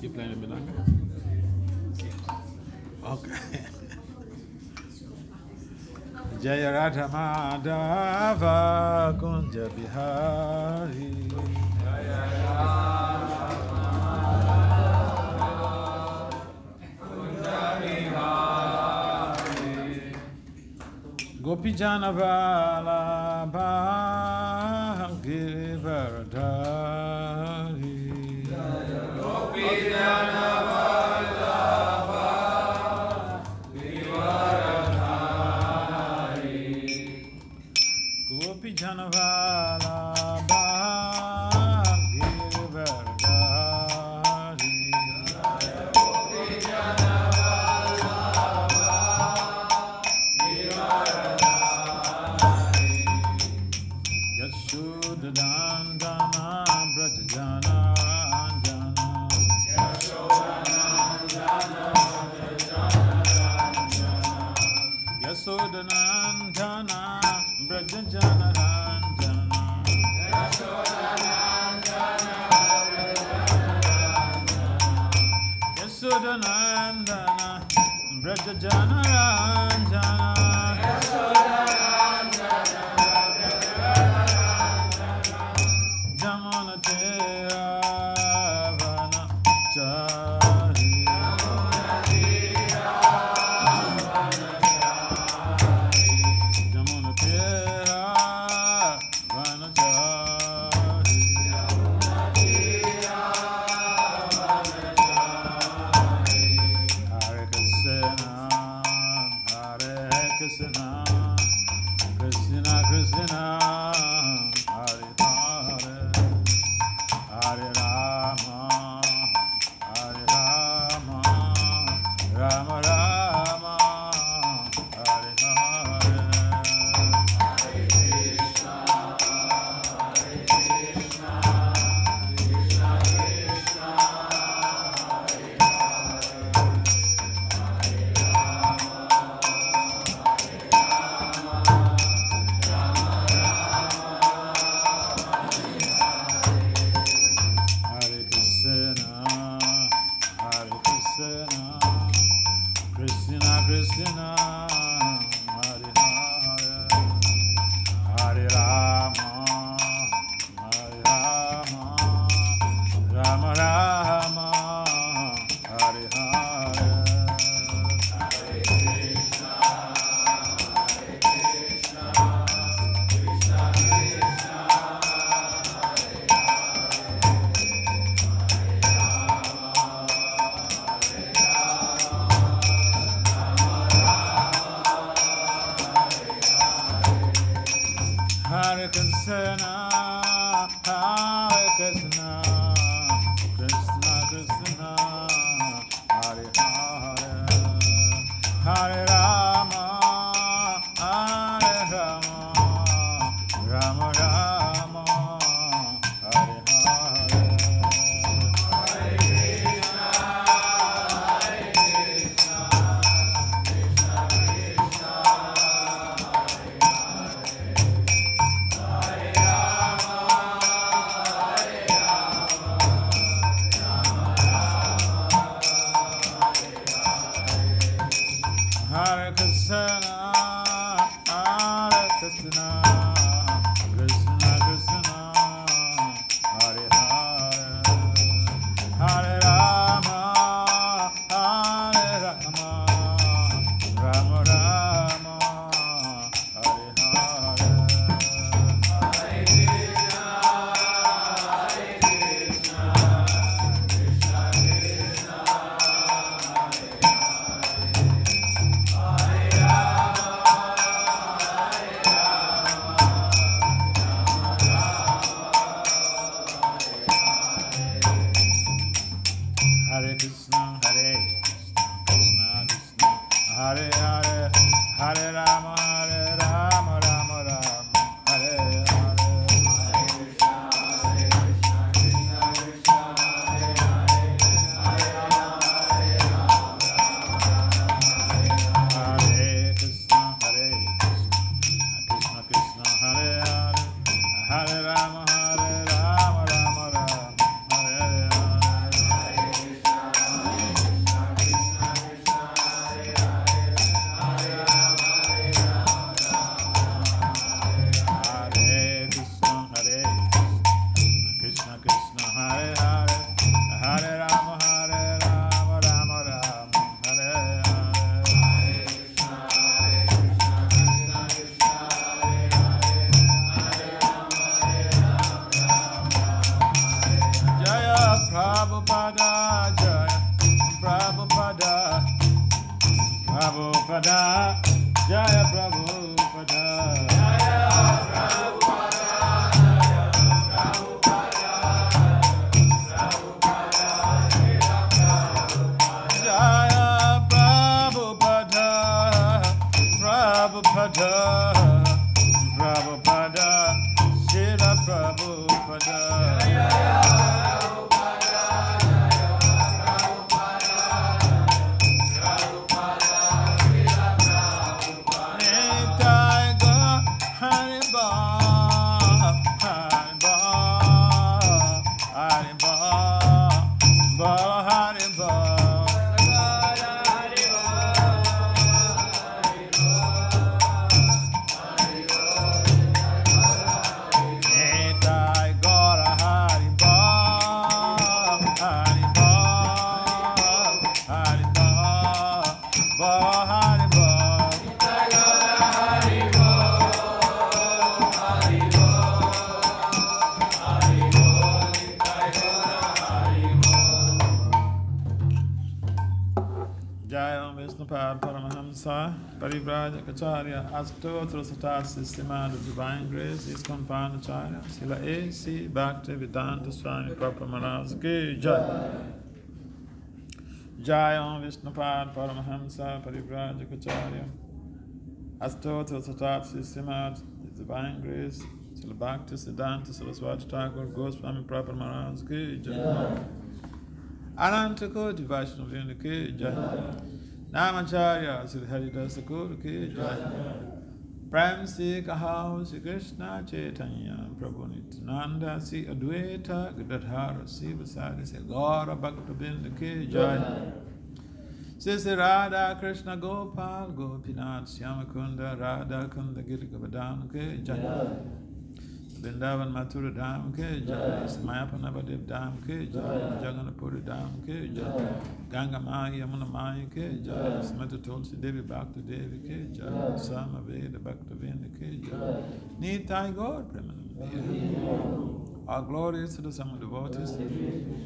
You playing the milonga? Okay. Jaya Radha Madhava Kunja Bihari. Jaya Radha Madhava Kunja Bihari. Gopi Jana Vallabha Giridhari. Gopi Jana Vallabha Giridhari. Gopi Jana Vallabha Giridhari. Gopi Jana Vallabha Giridhari. Yashodhanandana Brajajana Ranjana. Yashodhanandana Brajajana Ranjana. Yashodhanandana Brajajana Ranjana. Jamana Tera Vana Chari. Jamana Tera Vana Chari. Hare Krishna, Hare Krishna, Krishna Krishna, Hare Hare, Hare Rama, Hare Rama, Rama Rama, Hare Hare. Hare Krishna, Hare Krishna, Krishna Krishna, Hare Hare Krishna, Hare Krishna, Krishna Krishna, Hare Hare, Hare Rama, Hare Rama, Rama Rama, Hare Hare. Hare Krishna, Hare Krishna, Krishna Krishna, Hare Krishna, Hare Krishna, Krishna Krishna, Hare Hare, Hare Rama, Hare Rama, Rama Rama, Hare Hare. Hare Krishna, Hare Krishna, Krishna Krishna, Hare Krishna, Hare Krishna, Krishna Krishna, Hare Hare, Hare Rama, Hare Rama, Rama Rama, Hare Hare. Hare Krishna, Hare Krishna, Krishna Krishna, Hare Hare, Hare Rama, Hare Rama, Hare Rama, Rama Rama, Hare Hare. Jaya Prabhupada, Jaya Prabhupada, Prabhupada, Prabhupada, Srila Prabhupada. Parivrajacharya Astotra Sata Systema, the Divine Grace is Compound Acharya Sila A.C. Bhakti Vedanta Swami Papa Maharaj Ki Jai. Jai Om Vishnupad Paramahamsa Parivrajacharya Astotra Sata Systema, the Divine Grace Sila Bhakti Siddhanta Saraswati Thakur Goswami Papa Maharaj Ki Jai. Ananta Koti Vaishnava Ki Jai. Namacharya Sri Haridas Thakur Ki Jai. Prem Se Kahao Sri Krishna Chaitanya Prabhu Nityananda Sri Advaita Gadadhara Sri Vasadi Sri Gaura Bhakta Binda Ki Jai. Sri Radha Krishna Gopal Gopinath Shyamakunda Radha Kunda Girika Vadana Ki Jai. Vrindavan Mathura Dham Ki Jai. Mayapana Navadev Dham Ki Jai. Jagannathpuri Dham Ki Jai. Ganga Maya Yamuna Maya Ki Jai. Smriti Tulsi Devi Bhakti Devi Ki Jai. Sama Veda Bhakta Vinda Ki Jai. Nitai God Premanam. Our glory is to the sum of devotees.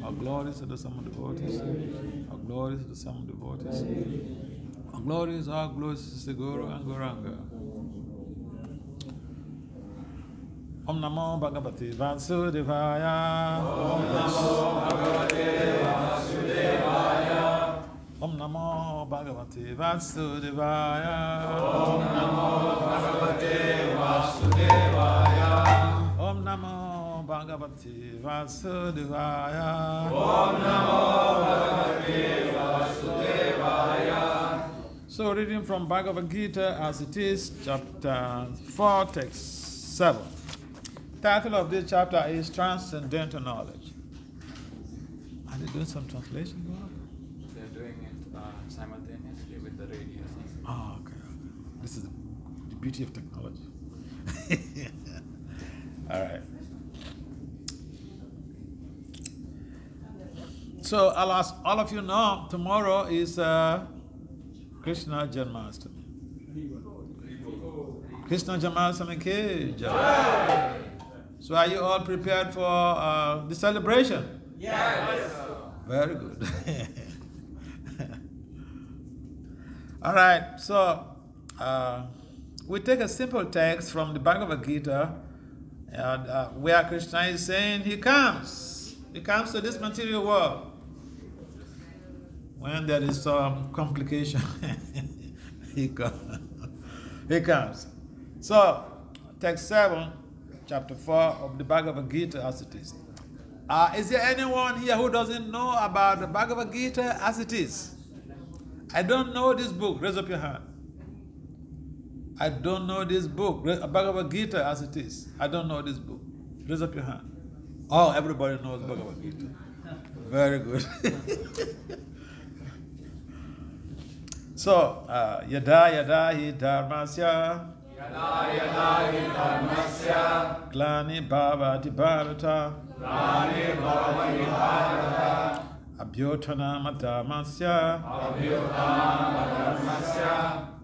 Our glory is to the sum of devotees. Our glory is to the sum of devotees. Our glory is our glory is the Guru and Gauranga. Om Namo Bhagavate Vasudevaya. Om Namo Bhagavate Vasudevaya. Om Namo Bhagavate Vasudevaya. Om Namo Bhagavate Vasudevaya. Om Namo Bhagavate Vasudevaya. Om Namo Bhagavate Vasudevaya. So reading from Bhagavad Gita as it is, chapter 4, text 7. Title of this chapter is Transcendental Knowledge. Are they doing some translation? They're doing it simultaneously with the radio. Oh, okay. This is the beauty of technology. All right. So I'll ask all of you know, tomorrow is Krishna Janmashtami. Krishna Janmashtami Ki Jai. So are you all prepared for the celebration? Yes. Very good. All right, so we take a simple text from the Bhagavad Gita, where Krishna is saying he comes to this material world. When there is some complication, he comes. So, text 7, chapter 4 of the Bhagavad Gita as it is. Is there anyone here who doesn't know about the Bhagavad Gita as it is? I don't know this book. Raise up your hand. I don't know this book, Bhagavad Gita as it is. I don't know this book. Raise up your hand. Oh, everybody knows Bhagavad Gita. Very good. So, yada yada hi dharmasya. Yada yada hi dharmasya. Glani bhavati bharata. Glani bhavati bharata. Abhyothanam dharmasya. Abhyothanam dharmasya.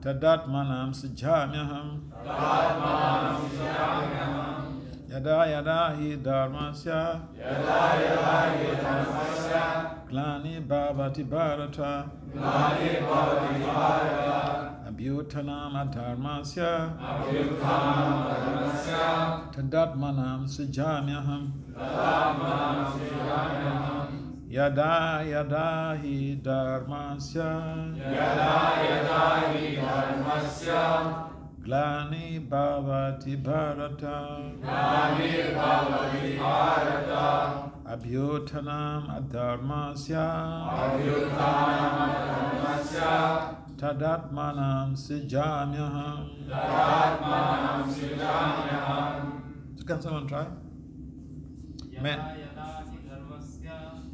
Tadatmanam sujamyaham. Tadatmanam sujamyaham. Yada yada hi dharmasya. Yada yada hi dharmasya. Glani bhavati bharata. Glani bhavati bharata. Abhyothanam dharmasya. Abhyothanam dharmasya. Tadatmanam sujamyaham. Tadatmanam sujamyaham. Yada yada hi dharmasya. Yada yada hi dharmasya. Glani bhavati bharata. Glani bhavati bharata. Abhyothanam dharmasya. Abhyothanam dharmasya. Tadatmanam sujamyaham. Tadatmanam sujamyaham. So can someone try? Men.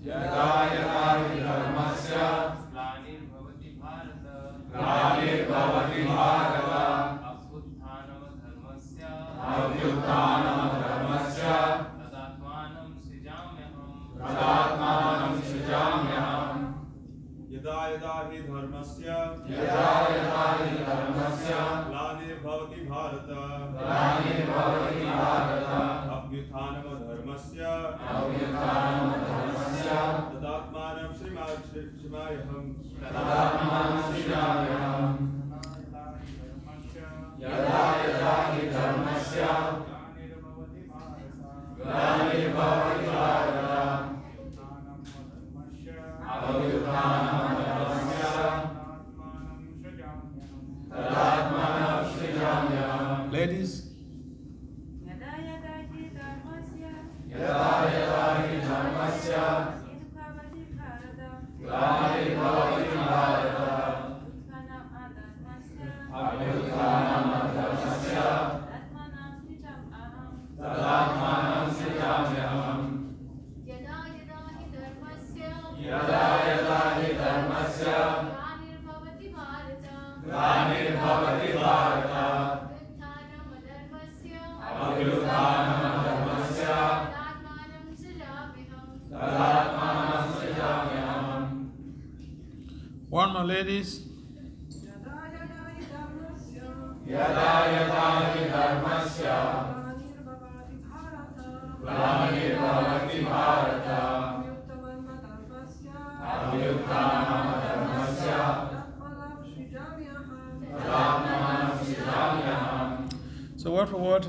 Yada yada hi dharmasya. Glanirvavati bharata. Glanirvavati bharata. Abhyuthanam dharmasya. Abhyuthanam dharmasya. Tadatmanam srijamyaham. Tadatmanam srijamyaham. यदा यदा हि धर्मस्य यदा यदा हि धर्मस्य ग्लानिर्भवति भारत ग्लानिर्भवति भारत अभ्युत्थानं धर्मस्य अभ्युत्थानं धर्मस्य तदात्मानं श्रीमायहम् तदात्मानं श्रीमायहम् यदा यदा हि धर्मस्य ग्लानिर्भवति Bharat अभ्युत्थानं Ladies. Yada yada hi dharmasya. Yada yada hi dharmasya. Glanirvavati bharata. Glanirvavati bharata. Abhyuthanam dharmasya. Abhyuthanam dharmasya. Tadatmanam Tadatmanam srijamyaham. srijamyaham. Yada yada hi dharmasya. Yada yada hi dharmasya. Glanirvavati bharata. Glanirvavati bharata. Abhyuthanam dharmasya. Abhyuthanam dharmasya. Tadatmanam srijamyaham. Tadatmanam srijamyaham. One more, ladies. Yada yada hi dharmasya. Yada yada hi dharmasya. Glanirvavati bharata. Glanirvavati bharata. Abhyuthanam dharmasya. Tadatmanam srijamyaham. So word for word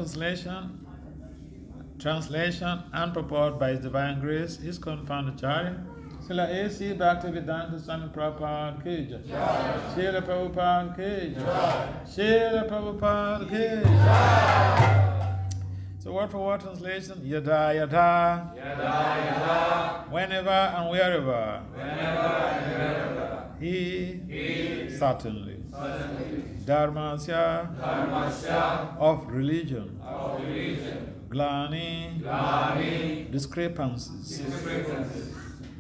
translation and purport by His Divine Grace, His Confounded Charity, Srila A.C. Bhaktivedanta Swami Prabhupada Ki Jai. Srila Prabhupada Ki Jai. Srila Prabhupada Ki Jai. So word for word translation, yada yada, Yada yada. whenever and wherever, Whenever and wherever. he certainly, Certainly. dharmasya, Dharmasya. of religion, Of religion. glani, Glani. discrepancies, Discrepancies.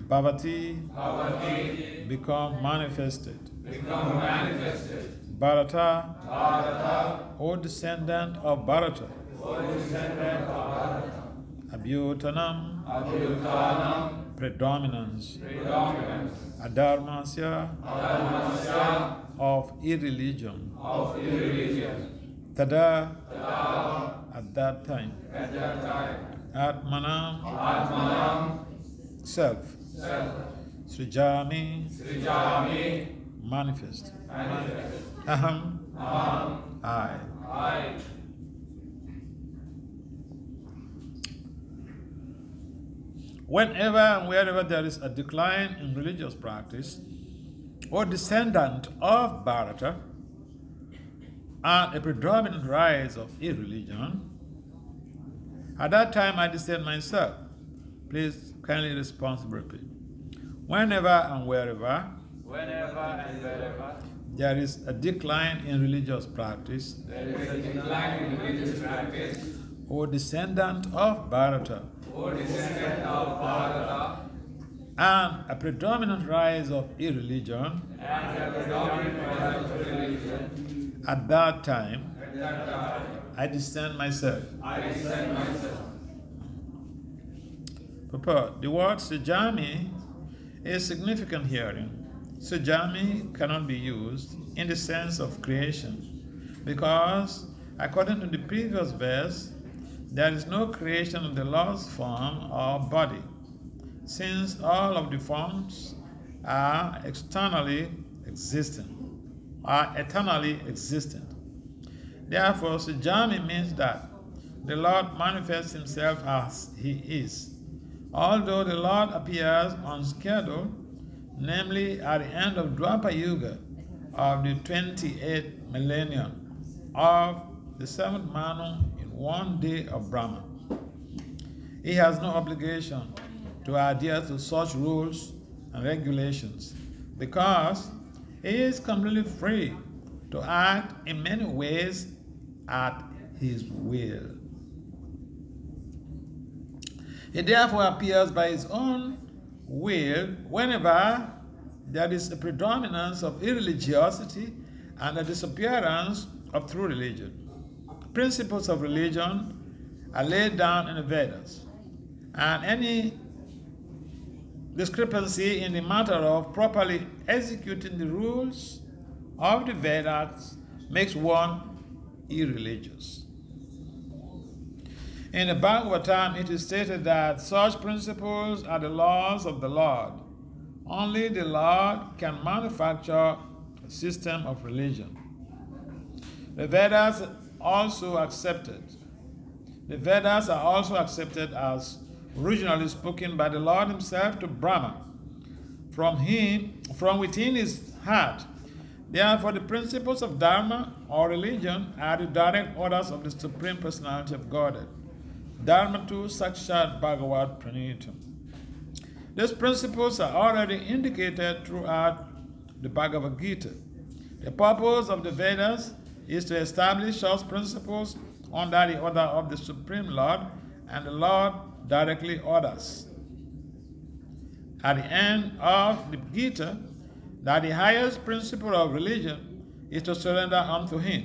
bhavati, Bhavati. become manifested. Become manifested. Bharata, Bharata. O descendant of Bharata. O descendant of Bharata. Abhyutanam, Abhyuthanam. predominance. Predominance. Adharmasya, Dharmasya. of irreligion. Of irreligion. Tada, Tada. at that time. At that time. Atmanam, Atmanam. self. Self. Srijami, Srijami. manifest. Manifest. Aham, Aham. I. I. Whenever and wherever there is a decline in religious practice or descendant of Bharata and a predominant rise of irreligion, at that time I descend myself. Please kindly responsibly repeat. Whenever and wherever Whenever and wherever there is a decline in religious practice There is a decline in religious practice O descendant of Bharata, O descendant of Bharata, and a predominant rise of irreligion and a predominant rise of religion, at that time, at that time, I descend myself. I descend myself. Purport. The word Sujami is significant herein. Sujami cannot be used in the sense of creation because, according to the previous verse, there is no creation of the Lord's form or body, since all of the forms are eternally existent. Therefore, Sujami means that the Lord manifests himself as he is. Although the Lord appears on schedule, namely at the end of Dwapara Yuga of the 28th millennium of the 7th Manu in one day of Brahma, he has no obligation to adhere to such rules and regulations because he is completely free to act in many ways at his will. He therefore appears by his own will whenever there is a predominance of irreligiosity and a disappearance of true religion. Principles of religion are laid down in the Vedas, and any discrepancy in the matter of properly executing the rules of the Vedas makes one irreligious. In the Bhagavatam, it is stated that such principles are the laws of the Lord. Only the Lord can manufacture a system of religion. The Vedas are also accepted as originally spoken by the Lord himself to Brahma from within his heart. Therefore, the principles of Dharma or religion are the direct orders of the Supreme Personality of Godhead. Dharma tu Sakshat Bhagavat Pranitam. These principles are already indicated throughout the Bhagavad Gita. The purpose of the Vedas is to establish such principles under the order of the Supreme Lord, and the Lord directly orders at the end of the Gita that the highest principle of religion is to surrender unto him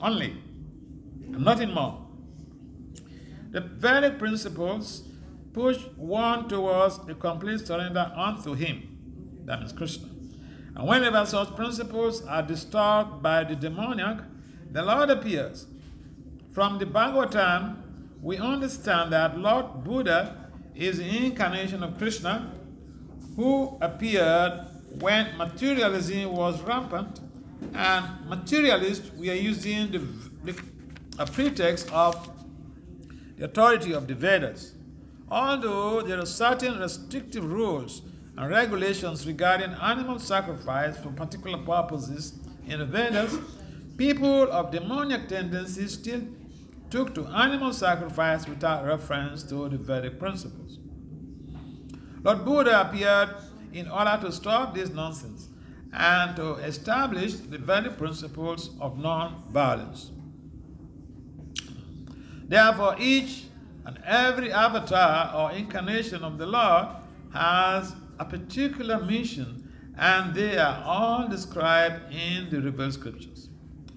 only, and nothing more. The very principles push one towards a complete surrender unto him, that means Krishna. And whenever such principles are disturbed by the demoniac, the Lord appears. From the Bhagavatam, we understand that Lord Buddha is the incarnation of Krishna, who appeared when materialism was rampant, and materialists were using a pretext of the authority of the Vedas. Although there are certain restrictive rules and regulations regarding animal sacrifice for particular purposes in the Vedas, people of demoniac tendencies still took to animal sacrifice without reference to the Vedic principles. Lord Buddha appeared in order to stop this nonsense and to establish the Vedic principles of non-violence. Therefore, each and every avatar or incarnation of the Lord has a particular mission, and they are all described in the revealed scriptures.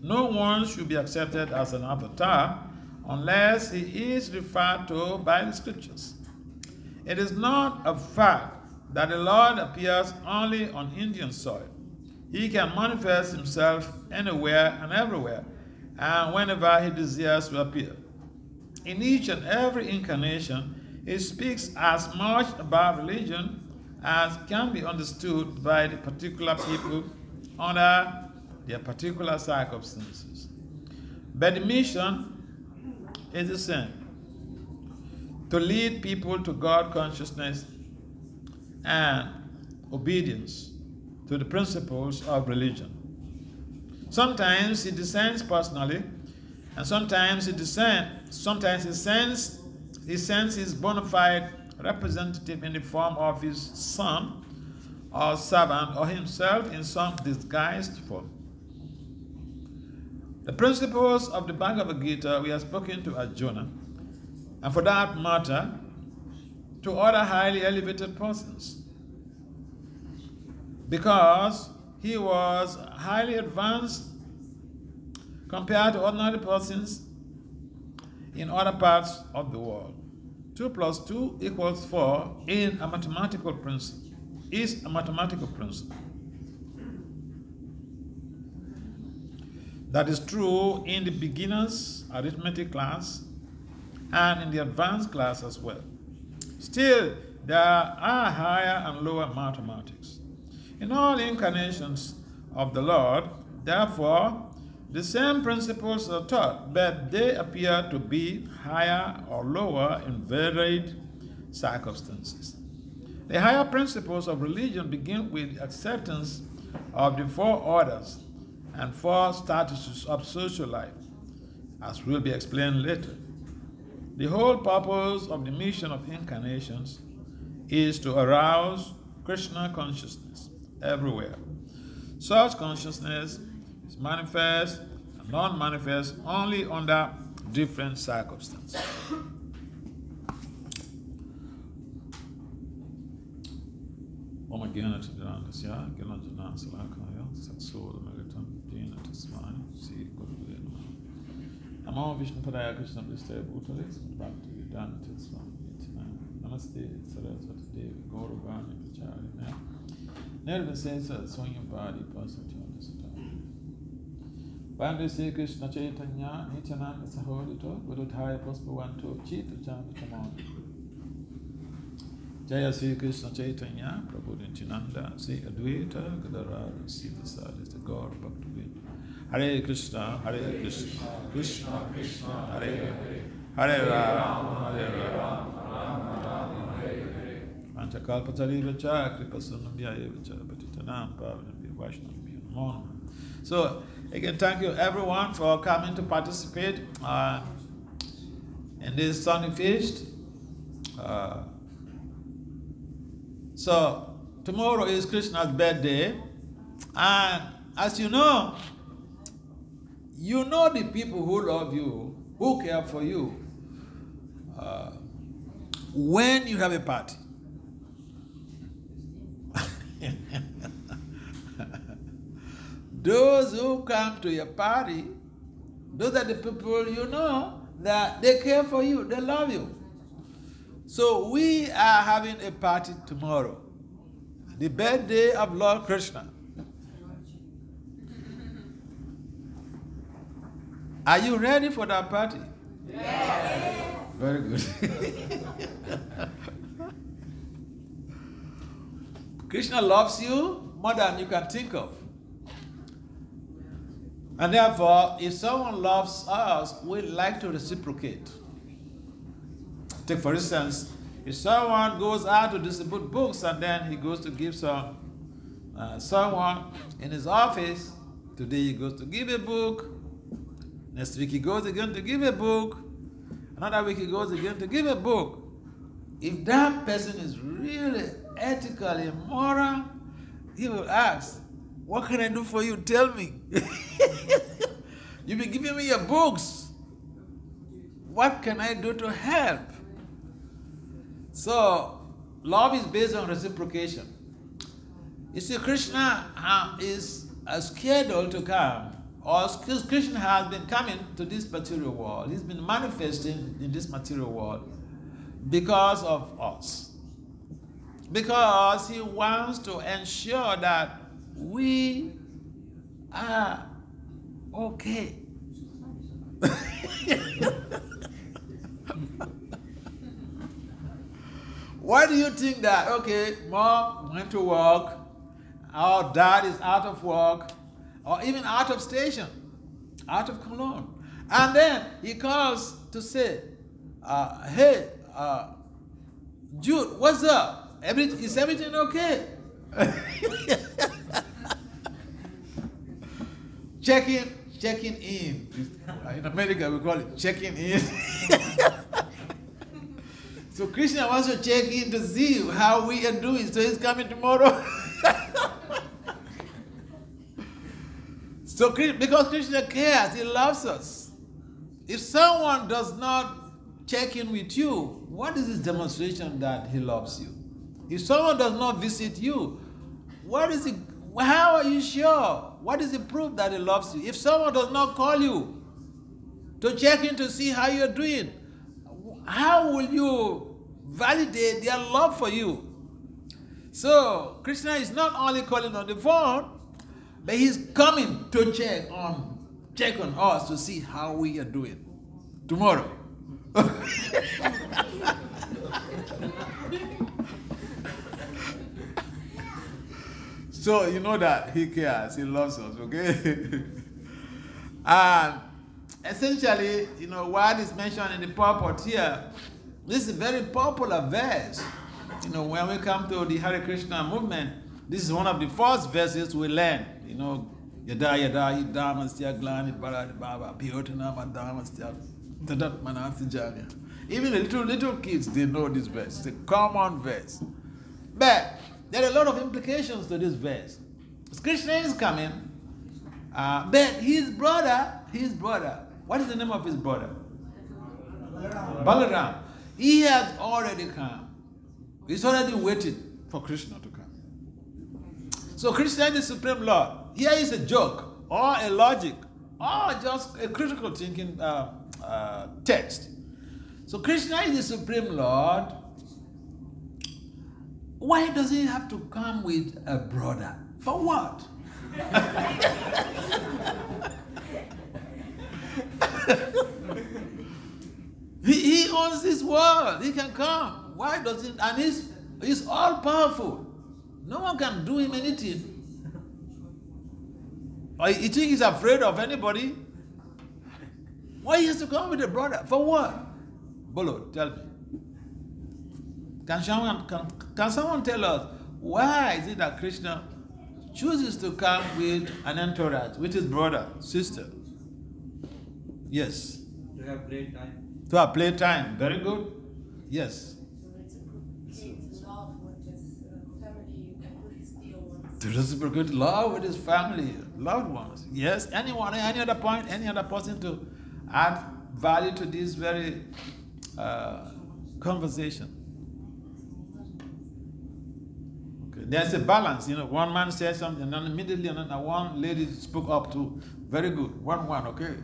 No one should be accepted as an avatar unless he is referred to by the scriptures. It is not a fact that the Lord appears only on Indian soil. He can manifest himself anywhere and everywhere, and whenever he desires to appear. In each and every incarnation, he speaks as much about religion as can be understood by the particular people under their particular circumstances. But the mission is the same: to lead people to God consciousness and obedience to the principles of religion. Sometimes he descends personally, and sometimes he sends his bona fide representative in the form of his son or servant, or himself in some disguised form. The principles of the Bhagavad Gita we have spoken to Arjuna, and for that matter, to other highly elevated persons. Because he was highly advanced compared to ordinary persons in other parts of the world. 2 plus 2 equals 4 in a mathematical principle. Is a mathematical principle. That is true in the beginners arithmetic class and in the advanced class as well. Still, there are higher and lower mathematics. In all incarnations of the Lord, therefore, the same principles are taught, but they appear to be higher or lower in varied circumstances. The higher principles of religion begin with acceptance of the 4 orders and 4 statuses of social life, as will be explained later. The whole purpose of the mission of incarnations is to arouse Krishna consciousness everywhere. Such consciousness is manifest and non-manifest only under different circumstances. Namo Vishnu Padaya Krishna Pristaya Bhutale Bhakti Vedanta Swami Namaste Saraswati Devi Gauradesh Pracharya Nirvisesa Swayam Padi Pasatya Sutta Bande Sri Krishna Chaitanya Nityananda Sahodito Gurudhaya Puspavanto Chita Chanda Chamon Jaya Sri Krishna Chaitanya Prabhu Nityananda Sri Advaita Gadadhara Sri Vasudeva Gaur Bhakti Hare Krishna, Krishna Krishna, Hare Hare, Hare Rama, Hare Rama, Hare Hare. Panchakalpatari vacha, kripasunambyaya vacha, patitanam pavanam vaishnavim namo. So, again, thank you everyone for coming to participate in this Sunday feast. So, tomorrow is Krishna's birthday, and as you know the people who love you, who care for you, when you have a party. Those who come to your party, those are the people you know that they care for you, they love you. So we are having a party tomorrow, the birthday of Lord Krishna. Are you ready for that party? Yes. Very good. Krishna loves you more than you can think of. And therefore, if someone loves us, we'd like to reciprocate. Take for instance, if someone goes out to distribute books and then he goes to give some someone in his office, today he goes to give a book, next week he goes again to give a book, another week he goes again to give a book. If that person is really ethically moral, he will ask, what can I do for you? Tell me. You've been giving me your books. What can I do to help? So, love is based on reciprocation. You see, Krishna is scheduled to come, or Krishna has been coming to this material world. He's been manifesting in this material world because of us. Because he wants to ensure that we are okay. Why do you think that, okay, mom went to work, our dad is out of work, or even out of station, out of Cologne, and then he calls to say, hey, Jude, what's up? Is everything okay? Checking in. In America, we call it checking in. So Krishna wants to check in to see how we are doing. So he's coming tomorrow. So because Krishna cares, he loves us. If someone does not check in with you, what is his demonstration that he loves you? If someone does not visit you, what is it? How are you sure? What is the proof that he loves you? If someone does not call you to check in to see how you're doing, how will you validate their love for you? So Krishna is not only calling on the phone, but he's coming to check on us to see how we are doing tomorrow. So you know that he cares, he loves us, okay? And essentially, you know, what is mentioned in the purport here, this is a very popular verse. You know, when we come to the Hare Krishna movement, this is one of the first verses we learn. You know, Yada Yada Yidamastya Glani Barad Baba Piotanama Damastya Tadat Manansi Janya. Even the little kids, they know this verse. It's a common verse. But there are a lot of implications to this verse. Krishna is coming, but his brother, what is the name of his brother? Balaram. He has already come. He's already waiting for Krishna to come. So Krishna is the Supreme Lord. Here is a joke, or a logic, or just a critical thinking text. So Krishna is the Supreme Lord. Why does he have to come with a brother? For what? he owns this world. He can come. Why does he? And he's all powerful. No one can do him anything. Or you think he's afraid of anybody? Why he has to come with a brother? For what? Bolo, tell me. Can someone tell us why is it that Krishna chooses to come with an entourage, with his brother, sister? Yes. To have playtime. To have playtime. Very good. Yes. To reciprocate love with his family, loved ones. Yes. Anyone, any other point, any other person to add value to this very conversation? There's a balance, you know. One man said something, and then immediately another one lady spoke up too. Very good. 1-1, okay?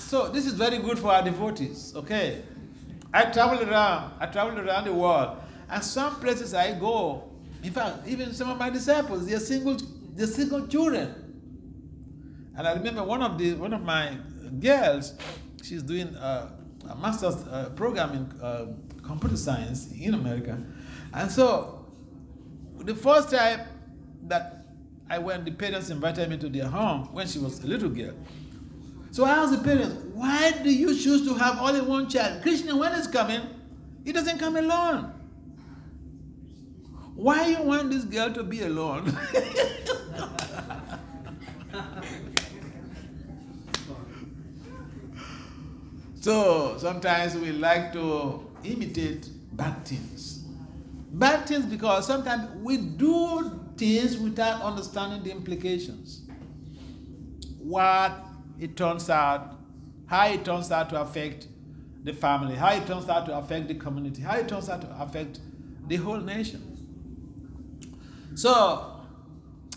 So this is very good for our devotees, okay? I travel around the world, and some places I go, in fact, even some of my disciples, they're single children. And I remember one of my girls, she's doing a master's program in computer science in America. And so the first time that I went, the parents invited me to their home when she was a little girl. So I asked the parents, why do you choose to have only one child? Krishna, when he's coming, he doesn't come alone. Why you want this girl to be alone? So sometimes we like to imitate bad things. Bad things because sometimes we do things without understanding the implications. What it turns out, how it turns out to affect the family, how it turns out to affect the community, how it turns out to affect the whole nation. So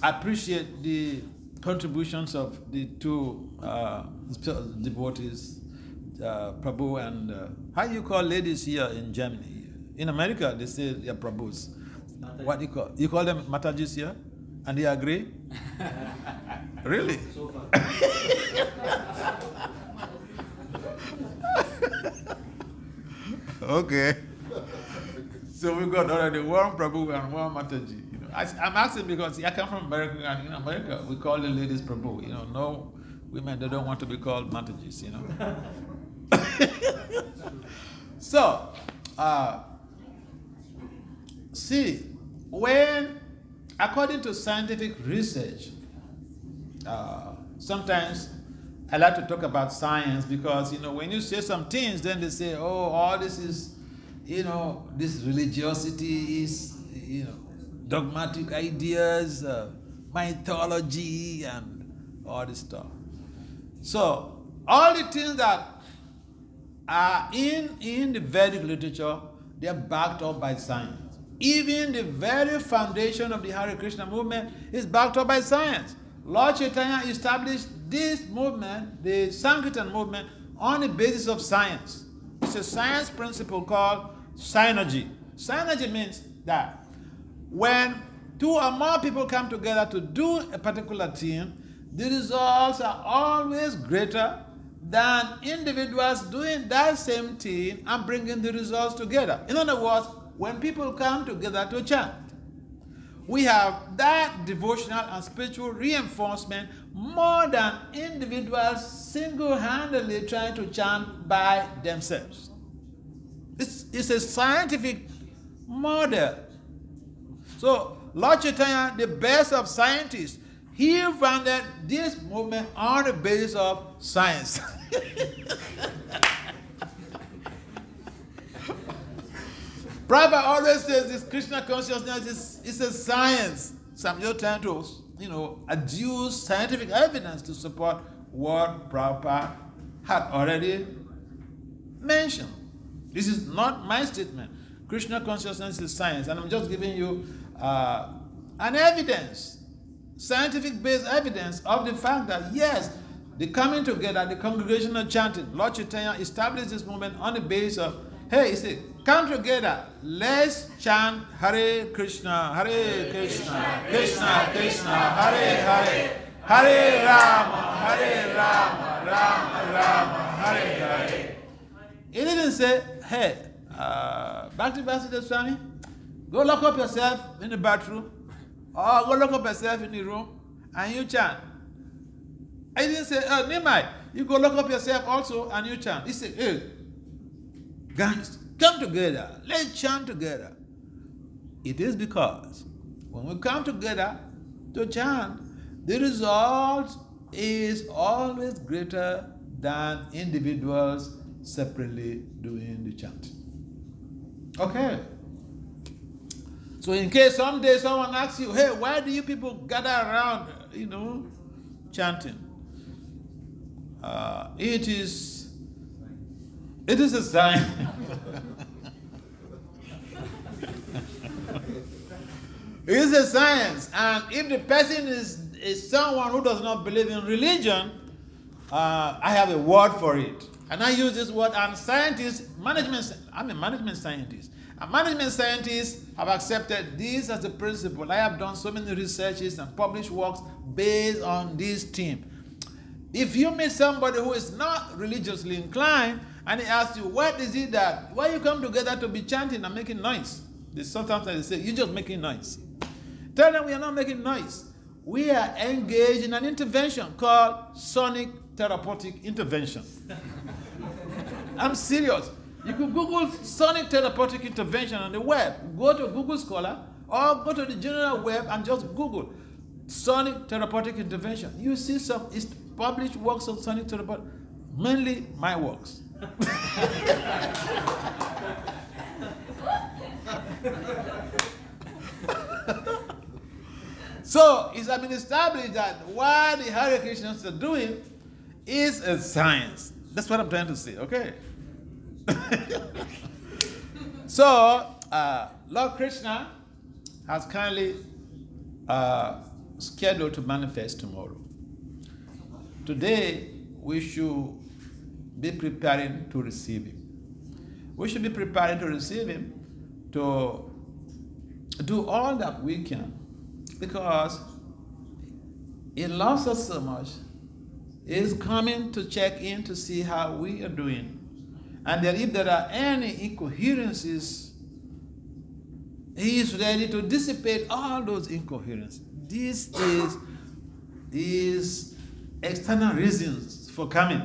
I appreciate the contributions of the two devotees, Prabhu and how you call ladies here in Germany? In America, they say they're Prabhus. Mataji. What do you call? You call them Matajis here? And they agree? Really? So far. Okay. So we got already one Prabhu and one Mataji. You know, I'm asking because I come from America, and in America we call the ladies Prabhu. You know, no women, they don't want to be called Matajis. You know. So, see, when, according to scientific research, sometimes I like to talk about science because, you know, when you say some things, then they say, oh, all this is, you know, this religiosity is, you know, dogmatic ideas, mythology, and all this stuff. So, all the things that are in the Vedic literature, they are backed up by science. Even the very foundation of the Hare Krishna movement is backed up by science. Lord Chaitanya established this movement, the Sankirtan movement, on the basis of science. It's a science principle called synergy. Synergy means that when two or more people come together to do a particular thing, the results are always greater than individuals doing that same thing and bringing the results together. In other words, when people come together to chant, we have that devotional and spiritual reinforcement more than individuals single-handedly trying to chant by themselves. It's a scientific model. So, Lord Chaitanya, the best of scientists, he founded this movement on the basis of science. Prabhupada always says this Krishna consciousness is a science. Some you're trying to, adduce scientific evidence to support what Prabhupada had already mentioned. This is not my statement. Krishna consciousness is science, and I'm just giving you an evidence, scientific-based evidence of the fact that, yes, the coming together, the congregational chanting, Lord Chaitanya established this movement on the basis of, hey, he said, come together, let's chant Hare Krishna, Krishna Krishna, Hare Hare, Hare Rama, Rama Rama, Hare Hare. He didn't say, hey, Bhakti Vasudeva Swami, go lock up yourself in the bathroom, or go lock up yourself in the room, and you chant. I didn't say, Nimai, you go lock up yourself also, and you chant. He said, hey, guys, come together, let's chant together. It is because when we come together to chant, the result is always greater than individuals separately doing the chanting. Okay. So in case someday someone asks you, hey, why do you people gather around, chanting? It is a sign. It is a science, and if the person is someone who does not believe in religion, I have a word for it. And I use this word, and scientists, I'm a management scientist. And management scientists have accepted this as a principle. I have done so many researches and published works based on this theme. If you meet somebody who is not religiously inclined, and he asks you, what is it that, why you come together to be chanting and making noise? Sometimes they say, you're just making noise. Tell them we are not making noise. We are engaged in an intervention called sonic therapeutic intervention. I'm serious. You could Google sonic therapeutic intervention on the web. Go to Google Scholar or go to the general web and just Google sonic therapeutic intervention. You see some published works of sonic therapeutic, mainly my works. So it's been established that what the Hare Krishnas are doing is a science. That's what I'm trying to say, okay? So, Lord Krishna has kindly scheduled to manifest tomorrow. Today, we should be preparing to receive him. We should be preparing to receive him, to do all that we can, because he loves us so much. He's coming to check in to see how we are doing. And that if there are any incoherences, he is ready to dissipate all those incoherences. This is external reasons for coming.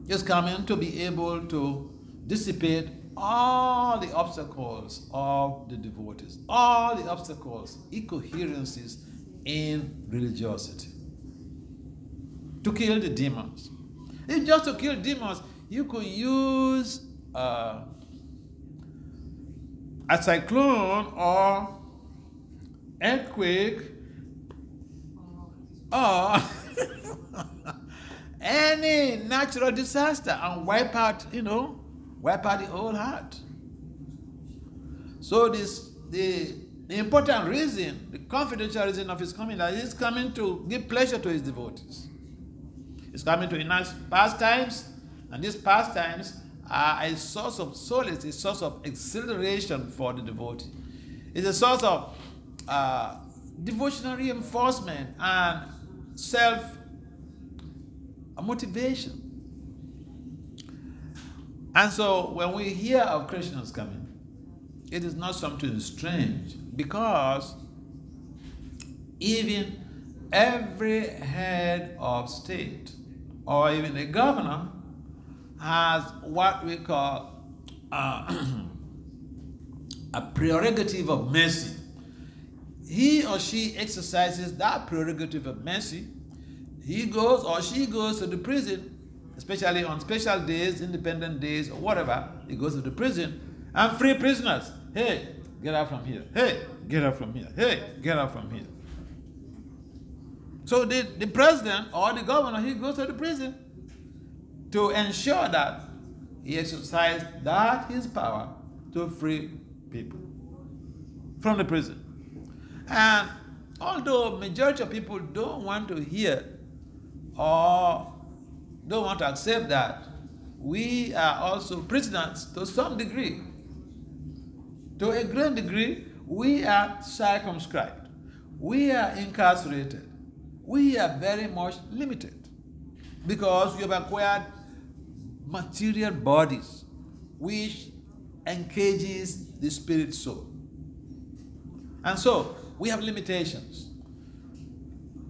He's coming to be able to dissipate all the obstacles of the devotees, all the obstacles, incoherences in religiosity. To kill the demons. If just to kill demons, you could use a cyclone or earthquake or any natural disaster and wipe out the whole heart. So the important reason, the confidential reason of his coming, that he's coming to give pleasure to his devotees. He's coming to enact pastimes, and these pastimes are a source of solace, a source of exhilaration for the devotee. It's a source of devotional reinforcement and self-motivation. And so when we hear of Krishna's coming, it is not something strange, because even every head of state or even a governor has what we call a prerogative of mercy. He or she exercises that prerogative of mercy. He goes or she goes to the prison, especially on special days, independent days, or whatever. He goes to the prison and free prisoners. Hey, get out from here. Hey, get out from here. Hey, get out from here. So the president or the governor, he goes to the prison to ensure that he exercises that his power to free people from the prison. And although majority of people don't want to hear or don't want to accept that, we are also prisoners to some degree. To a great degree, we are circumscribed. We are incarcerated. We are very much limited because we have acquired material bodies which encages the spirit soul. And so we have limitations.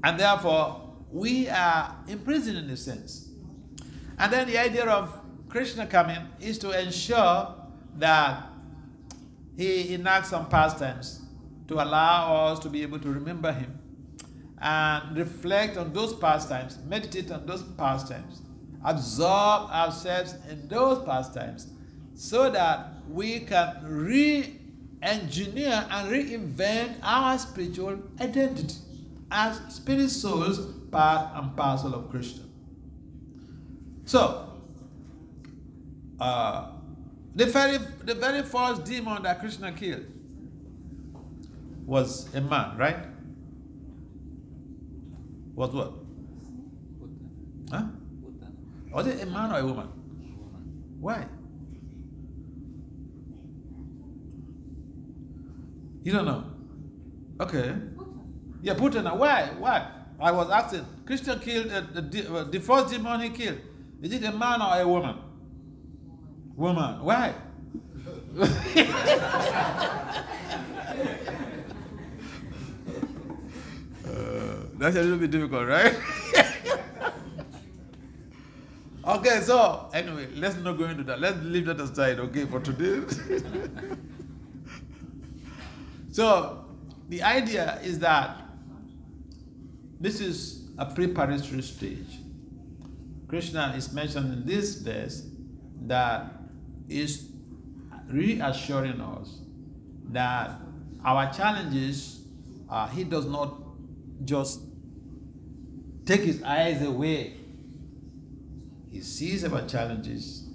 And therefore, we are imprisoned in a sense. And then the idea of Krishna coming is to ensure that he enacts some pastimes to allow us to be able to remember him and reflect on those pastimes, meditate on those pastimes, absorb ourselves in those pastimes so that we can re-engineer and reinvent our spiritual identity as spirit souls, part and parcel of Krishna. So, the very first demon that Krishna killed was a man, right? Was what? Huh? Was it a man or a woman? Why? You don't know? Okay. Yeah, Putana. Why? Why? I was asking. Krishna killed the first demon he killed. Is it a man or a woman? Woman. Why? That's a little bit difficult, right? Okay, so anyway, let's not go into that. Let's leave that aside, okay, for today. So the idea is that this is a preparatory stage. Krishna is mentioned in this verse that is reassuring us that our challenges, he does not just take his eyes away. He sees our challenges,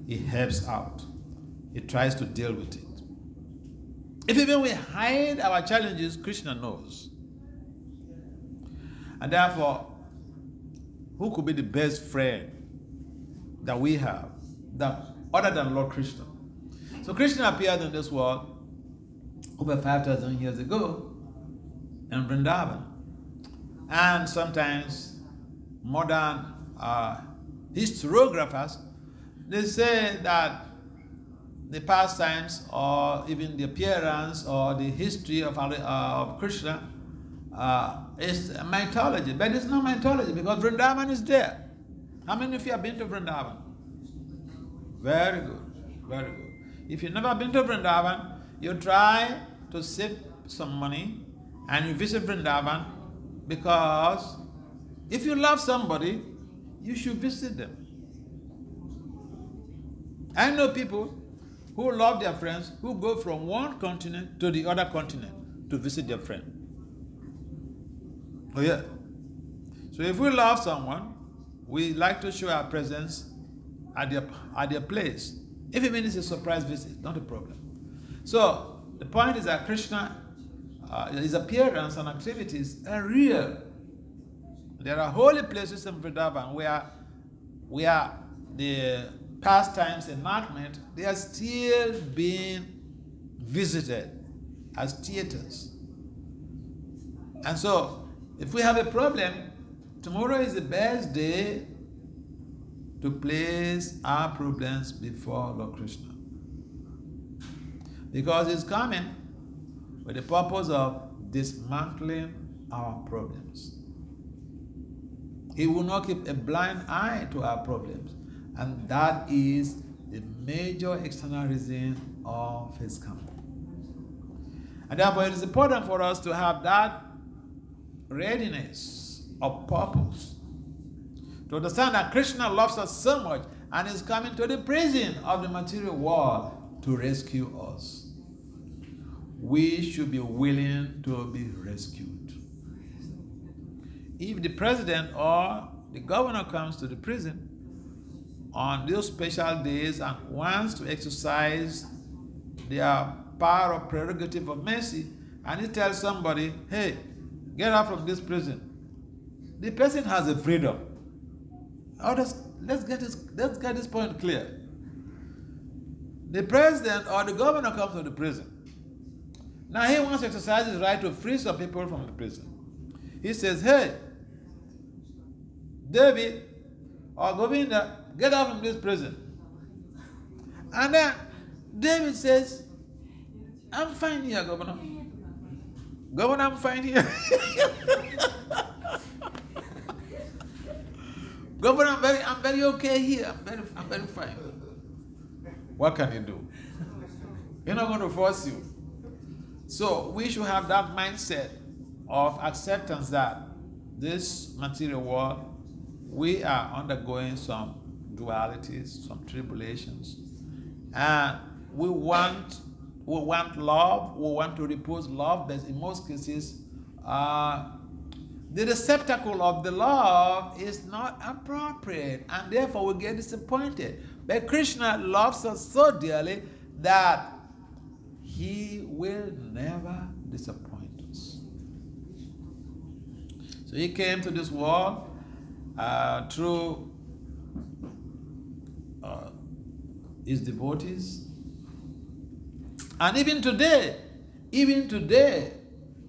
he helps out, he tries to deal with it. If even we hide our challenges, Krishna knows. And therefore, who could be the best friend that we have, that other than Lord Krishna? So Krishna appeared in this world over 5,000 years ago in Vrindavan. And sometimes modern historiographers, they say that the pastimes or even the appearance or the history of Krishna is mythology. But it's not mythology because Vrindavan is there. How many of you have been to Vrindavan? Very good, very good. If you've never been to Vrindavan, you try to save some money and you visit Vrindavan, because if you love somebody, you should visit them. I know people who love their friends, who go from one continent to the other continent to visit their friend. Oh yeah. So if we love someone, we like to show our presence at their place. If it means a surprise visit, not a problem. So the point is that Krishna, his appearance and activities are real. There are holy places in Vrindavan where the pastimes enactment, they are still being visited as theaters. And so, if we have a problem, tomorrow is the best day to place our problems before Lord Krishna. Because he's coming with the purpose of dismantling our problems. He will not keep a blind eye to our problems. And that is the major external reason of his coming. And therefore it is important for us to have that readiness of purpose. To understand that Krishna loves us so much and is coming to the prison of the material world to rescue us. We should be willing to be rescued. If the president or the governor comes to the prison on those special days and wants to exercise their power of prerogative of mercy, and he tells somebody, hey, get out from this prison, the person has a freedom. Let's get this point clear. The president or the governor comes to the prison. Now he wants to exercise his right to free some people from the prison. He says, hey, David or Govinda, get out from this prison. And then David says, I'm fine here, Governor. Governor, I'm fine here. Governor, I'm very okay here. I'm very fine. What can you do? You're not going to force you. So we should have that mindset of acceptance that this material world, we are undergoing some dualities, some tribulations, and we want love, we want to repose love, but in most cases, the receptacle of the love is not appropriate, and therefore we get disappointed. But Krishna loves us so dearly that he will never disappoint us. So he came to this world through his devotees. And even today,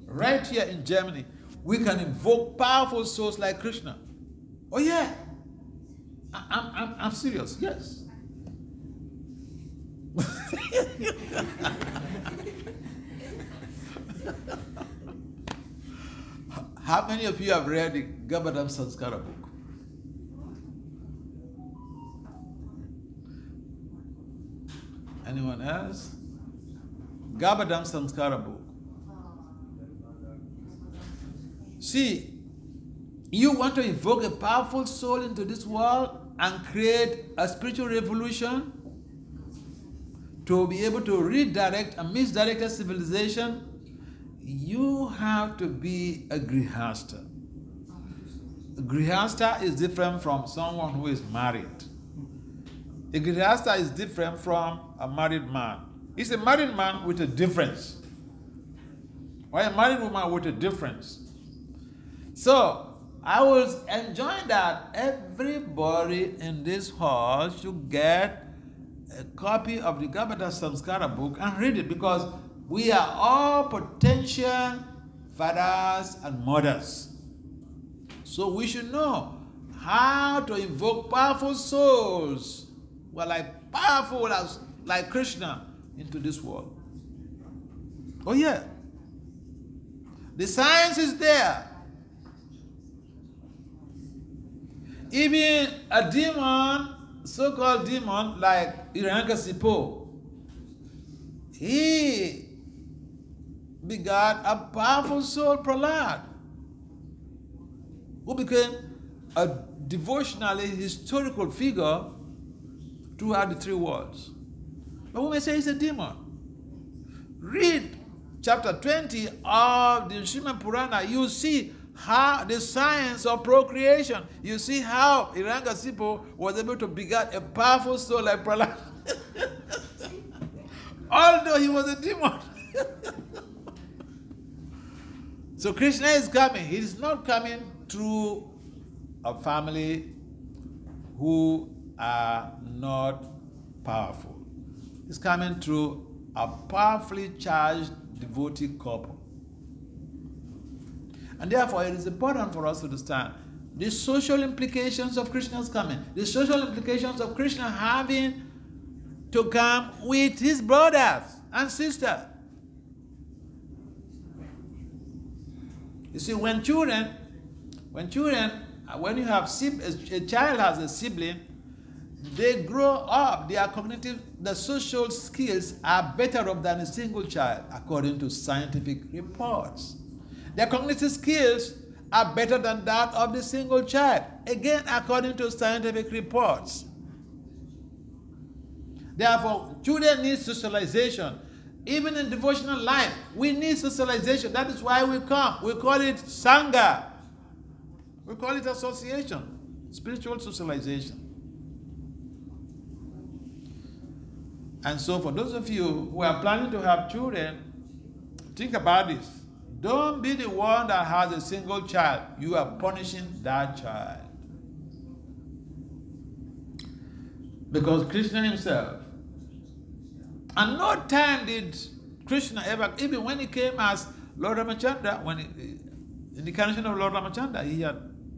right here in Germany, we can invoke powerful souls like Krishna. Oh yeah, I'm serious, yes. How many of you have read the Gauradesh Sanskara book? Anyone else? Gauradesh Sanskara book. See, you want to evoke a powerful soul into this world and create a spiritual revolution to be able to redirect a misdirected civilization, you have to be a grihasta. A grihasta is different from someone who is married. A grihasta is different from a married man. He's a married man with a difference, or a married woman with a difference. So, I was enjoying that everybody in this hall should get a copy of the Gauradesh Samskara book and read it, because we are all potential fathers and mothers. So we should know how to invoke powerful souls who are like powerful as like Krishna into this world. Oh yeah. The science is there. Even a demon, so-called demon like Hiranyakasipu, he begot a powerful soul, Prahlad, who became a devotionally historical figure throughout the three worlds. But we may say it's a demon. Read chapter 20 of the Srimad Purana. You see how the science of procreation. You see how Hiranyakashipu was able to beget a powerful soul like Prahlad. Although he was a demon. So Krishna is coming. He is not coming through a family who are not powerful. He's coming through a powerfully charged devotee couple. And therefore, it is important for us to understand the social implications of Krishna's coming, the social implications of Krishna having to come with his brothers and sisters. You see, when you have a child has a sibling, they grow up, the social skills are better off than a single child, according to scientific reports. Their cognitive skills are better than that of the single child, again, according to scientific reports. Therefore, children need socialization. Even in devotional life, we need socialization. That is why we come. We call it Sangha. We call it association, spiritual socialization. And so for those of you who are planning to have children, think about this. Don't be the one that has a single child. You are punishing that child. Because Krishna himself, and no time did Krishna ever, even when he came as Lord Ramachandra, in the incarnation of Lord Ramachandra,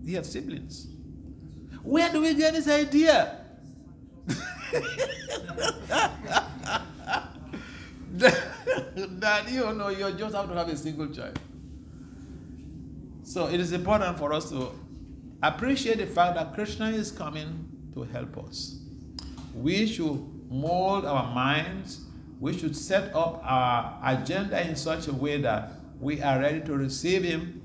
he had siblings. Where do we get this idea? That you just have to have a single child. So it is important for us to appreciate the fact that Krishna is coming to help us. We should mold our minds. We should set up our agenda in such a way that we are ready to receive him,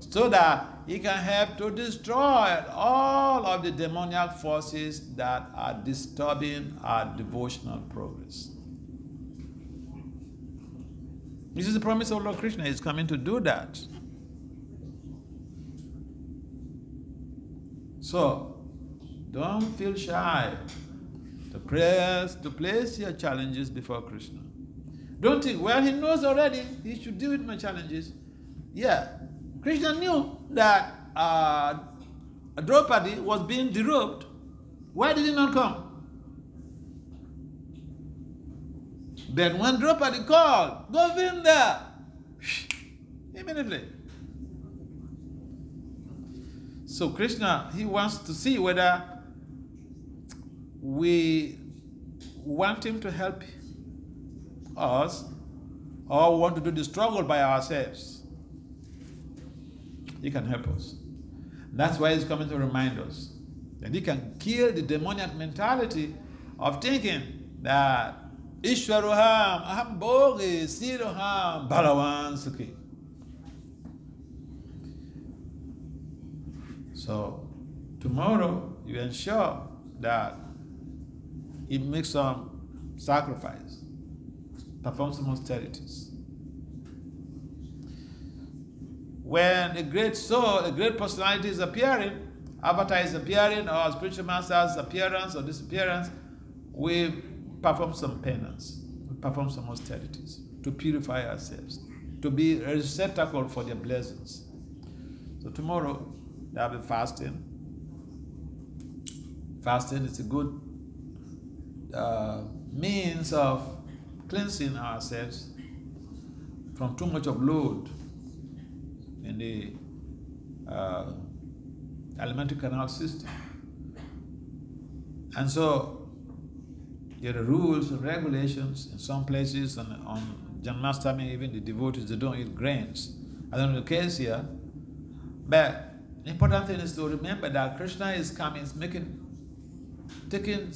so that he can help to destroy all of the demoniac forces that are disturbing our devotional progress. This is the promise of Lord Krishna. He's coming to do that. So, don't feel shy to place your challenges before Krishna. Don't think, well, he knows already, he should deal with my challenges. Yeah, Krishna knew that Draupadi was being derobed. Why did he not come? Then when Draupadi called, Govinda, immediately. So Krishna, he wants to see whether we want him to help us or we want to do the struggle by ourselves. He can help us. That's why he's coming to remind us that he can kill the demoniac mentality of thinking that Ishwaroham, Aham Bhogi, Siroham, Balawan Sukhi. So tomorrow you ensure that he makes some sacrifice, perform some austerities. When a great soul, a great personality is appearing, avatar is appearing, or spiritual master's appearance or disappearance, we perform some penance, we perform some austerities to purify ourselves, to be a receptacle for their blessings. So tomorrow there will be fasting. Fasting is a good means of cleansing ourselves from too much of load in the alimentary canal system. And so there are rules and regulations in some places, and on Janmashtami even the devotees, they don't eat grains. I don't know the case here, but the important thing is to remember that Krishna is coming, taking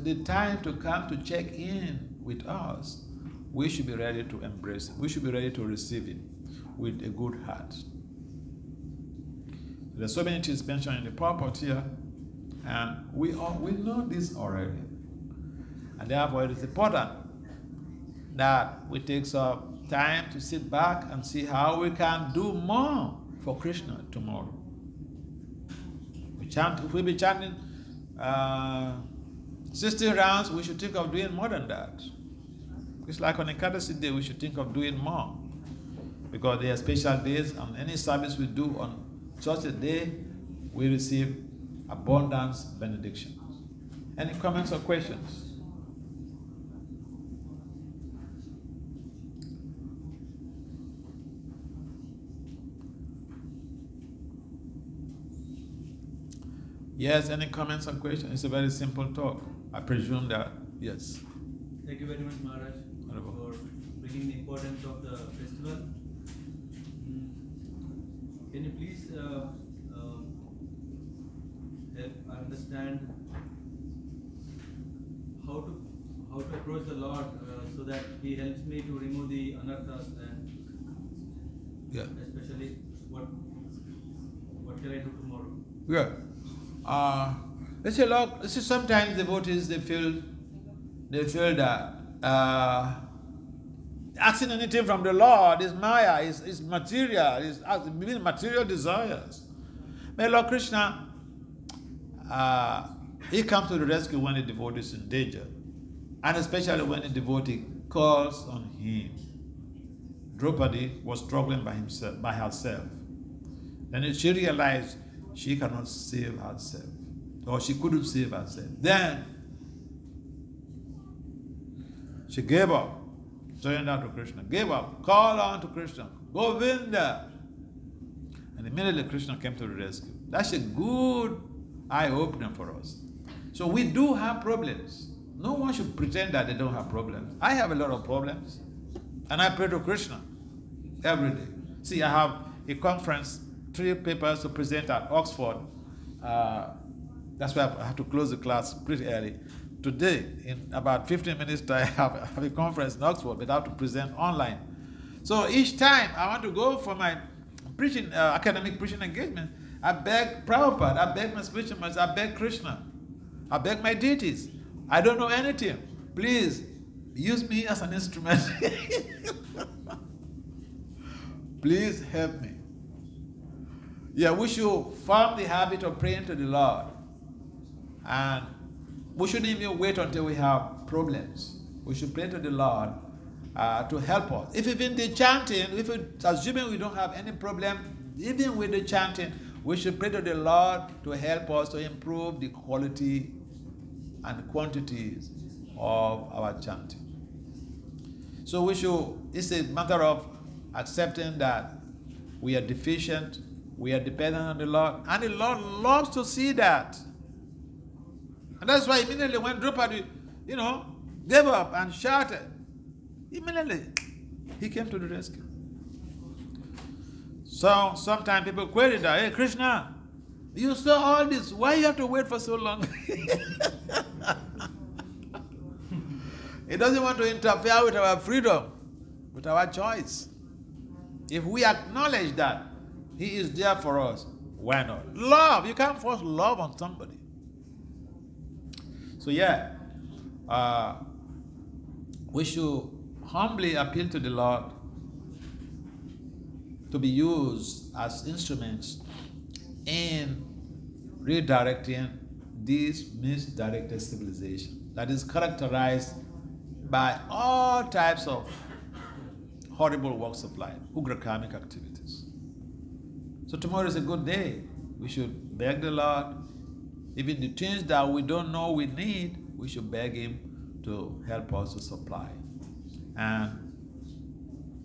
the time to come to check in with us. We should be ready to embrace him. We should be ready to receive him with a good heart. There are so many things mentioned in the purport here, and we know this already. And therefore it is important that we take some time to sit back and see how we can do more for Krishna tomorrow. If we be chanting 60 rounds, we should think of doing more than that. It's like on a Ekadasi day, we should think of doing more. Because there are special days, and any service we do on such a day, we receive abundance benedictions. Any comments or questions? Yes, any comments or questions? It's a very simple talk. I presume that, yes. Thank you very much, Maharaj, for bringing the importance of the festival. Can you please help understand how to approach the Lord so that He helps me to remove the anarthas, and especially what can I do tomorrow? Yeah. Sometimes devotees they feel that asking anything from the Lord is Maya, is material, is material desires. May Lord Krishna, He comes to the rescue when the devotee is in danger, and especially when the devotee calls on Him. Draupadi was struggling by herself. Then she realized she cannot save herself, or she couldn't save herself. Then she gave up, surrendered to Krishna, gave up, called on to Krishna, Govinda. And immediately Krishna came to the rescue. That's a good eye-opener for us. So we do have problems. No one should pretend that they don't have problems. I have a lot of problems, and I pray to Krishna every day. See, I have a conference, 3 papers to present at Oxford. That's why I have to close the class pretty early. Today, in about 15 minutes, I have a conference in Oxford, but I have to present online. So each time I want to go for my preaching, academic preaching engagement, I beg Prabhupada, I beg my spiritual master, I beg Krishna, I beg my deities. I don't know anything. Please, use me as an instrument. Please help me. Yeah, we should form the habit of praying to the Lord. And we shouldn't even wait until we have problems. We should pray to the Lord to help us. If even the chanting, assuming we don't have any problem, even with the chanting, we should pray to the Lord to help us to improve the quality and quantities of our chanting. So it's a matter of accepting that we are deficient, we are dependent on the Lord, and the Lord loves to see that. And that's why immediately when Draupadi, gave up and shouted, immediately He came to the rescue. So sometimes people query that, hey Krishna, you saw all this, why you have to wait for so long? He doesn't want to interfere with our freedom, with our choice. If we acknowledge that He is there for us, why not? Love, you can't force love on somebody. So yeah, we should humbly appeal to the Lord to be used as instruments in redirecting this misdirected civilization that is characterized by all types of horrible walks of life, ugra-karmic activities. So tomorrow is a good day. We should beg the Lord. Even the things that we don't know we need, we should beg Him to help us to supply. And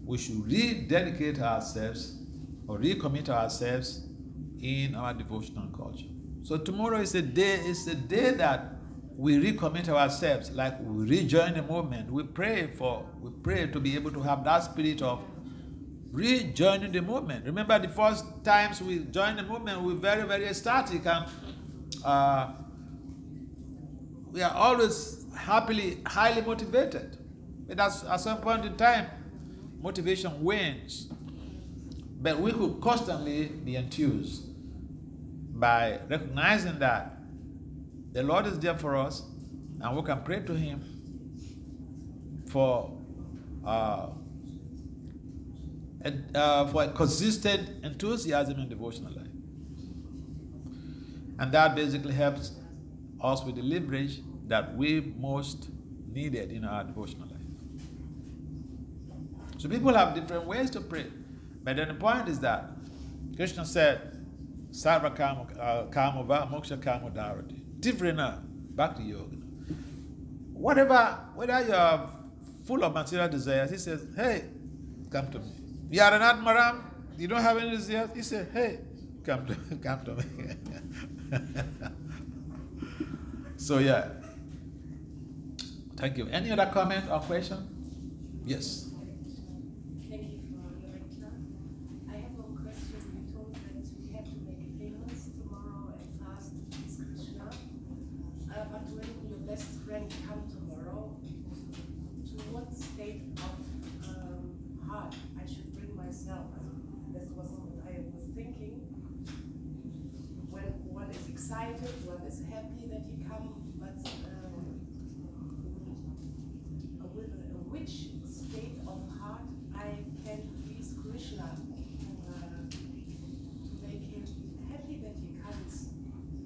we should rededicate ourselves or recommit ourselves in our devotional culture. So tomorrow is a day that we recommit ourselves, like we rejoin the movement. We pray to be able to have that spirit of rejoining the movement. Remember the first times we joined the movement, we were very, very ecstatic, and we are always highly motivated. But at some point in time, motivation wanes. But we could constantly be enthused by recognizing that the Lord is there for us, and we can pray to Him for for a consistent enthusiasm in devotional life. And that basically helps us with the leverage that we most needed in our devotional life. So people have different ways to pray. But then the point is that Krishna said, Sarva Kamava Moksha Kamodarati. Tivrena Bhakti Yoga. Whether you're full of material desires, he says, hey, come to me. You are an Atmaram, you don't have any desires, he says, hey, come to me. So yeah. Thank you. Any other comment or question? Yes. Thank you for your lecture. I have a question. You told that we have to make payments tomorrow and fast to please Krishna. But when your best friend comes tomorrow, to what state of heart I should bring myself? This was what I was thinking. When one is excited, one is happy that he comes, but which state of heart I can please Krishna to make him happy that he comes?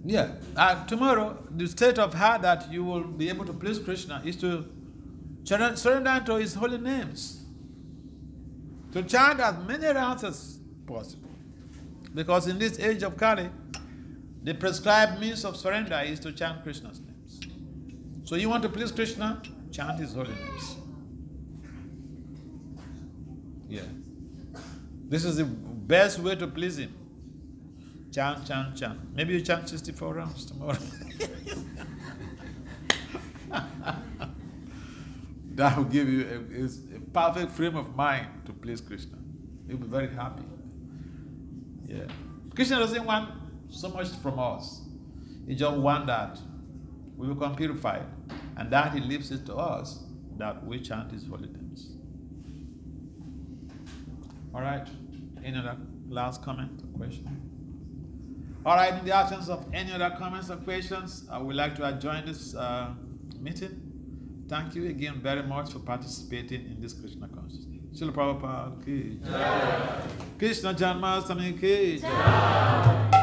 Yeah. Tomorrow, the state of heart that you will be able to please Krishna is to surrender to His holy names. To chant as many rounds as possible. Because in this age of Kali, the prescribed means of surrender is to chant Krishna's names. So you want to please Krishna, chant His holy names. Yeah. This is the best way to please Him. Chant, chant, chant. Maybe you chant 64 rounds tomorrow. That will give you a perfect frame of mind to please Krishna. You'll be very happy. Yeah. Krishna doesn't want so much from us. He just wants that we become purified. And that He leaves it to us that we chant His holy names. All right. Any other last comment or question? All right. In the absence of any other comments or questions, I would like to adjourn this meeting. Thank you again very much for participating in this Krishna consciousness. Srila Prabhupada ki jai. Krishna Janmashtami ki jai.